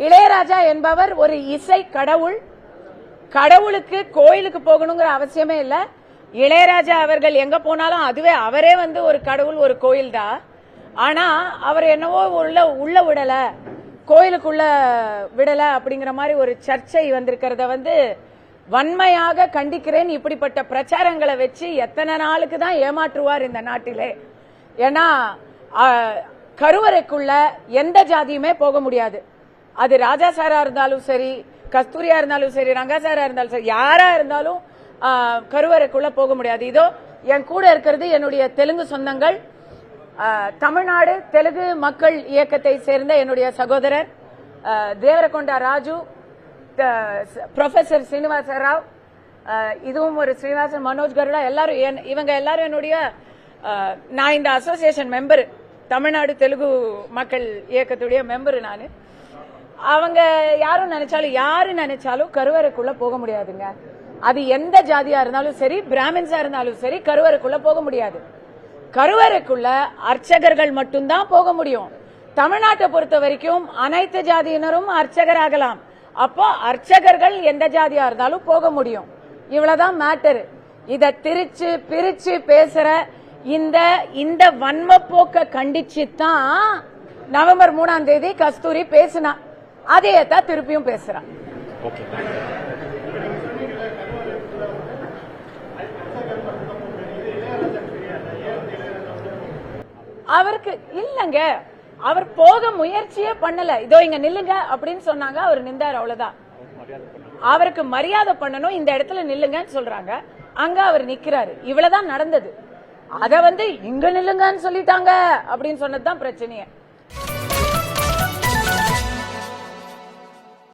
இளையராஜா என்பவர் ஒரு இசை கடவுள். கடவுளுக்கு கோயிலுக்கு போகணுங்கிற அவசியமே இல்ல. இளையராஜா அவர்கள் எங்க போனாலும் அதுவே அவரே ஒரு கடவுள், ஒரு கோயில் தான். ஆனா அவர் என்னவோ உள்ள விடல, கோயிலுக்குள்ள விடல அப்படிங்கிற மாதிரி ஒரு சர்ச்சை வந்திருக்கிறத வன்மையாக கண்டிக்கிறேன். இப்படிப்பட்ட பிரச்சாரங்களை வச்சு எத்தனை நாளுக்கு தான் ஏமாற்றுவார் இந்த நாட்டிலே? ஏன்னா கருவறைக்குள்ள எந்த ஜாதியுமே போக முடியாது. அது ராஜா சாரா இருந்தாலும் சரி, கஸ்தூரியா இருந்தாலும் சரி, ரங்கா சாரா இருந்தாலும் சரி, யாரா இருந்தாலும் கருவறைக்குள்ள போக முடியாது. இதோ என் கூட இருக்கிறது என்னுடைய தெலுங்கு சொந்தங்கள், தமிழ்நாடு தெலுங்கு மக்கள் இயக்கத்தை சேர்ந்த என்னுடைய சகோதரர் தேவரகொண்டா ராஜு, ப்ரொஃபசர் ஸ்ரீனிவாச ராவ், இதுவும் ஒரு ஸ்ரீனிவாசன், மனோஜ் கருடா, எல்லாரும் இவங்க எல்லாரும் என்னுடைய, நான் இந்த அசோசியேஷன் மெம்பர், தமிழ்நாடு தெலுங்கு மக்கள் இயக்கத்துடைய மெம்பர் நான். அவங்க யாரும் யாரு நினைச்சாலும் கருவறைக்குள்ள போக முடியாதுங்க. அது எந்த ஜாதியா இருந்தாலும் சரி, பிராமின்ஸா இருந்தாலும் சரி, கருவறைக்குள்ள போக முடியாது. கருவறைக்குள்ள அர்ச்சகர்கள் மட்டும்தான் போக முடியும். தமிழ்நாட்டை பொறுத்த வரைக்கும் அனைத்து ஜாதியினரும் அர்ச்சகர் ஆகலாம். அப்போ அர்ச்சகர்கள் எந்த ஜாதியா இருந்தாலும் போக முடியும். இவ்வளவுதான் மேட்டர். இத திரிச்சு பிரிச்சு பேசுற இந்த வன்ம போக்க கண்டிச்சு தான் நவம்பர் 3ஆம் தேதி கஸ்தூரி பேசினா. அதையே தான் திருப்பியும் பேசுறான். அவருக்கு இல்லங்க, அவர் போக முயற்சியே பண்ணல. இதோ இங்க நில்லுங்க அப்படின்னு சொன்னாங்க, அவர் நின்றார், அவ்வளவுதான். அவருக்கு மரியாதை பண்ணணும், இந்த இடத்துல நில்லுங்கன்னு சொல்றாங்க, அங்க அவர் நிக்கிறாரு. இவ்வளவுதான் நடந்தது. அத இங்க நில்லுங்கன்னு சொல்லிட்டாங்க அப்படின்னு சொன்னதுதான் பிரச்சனையே.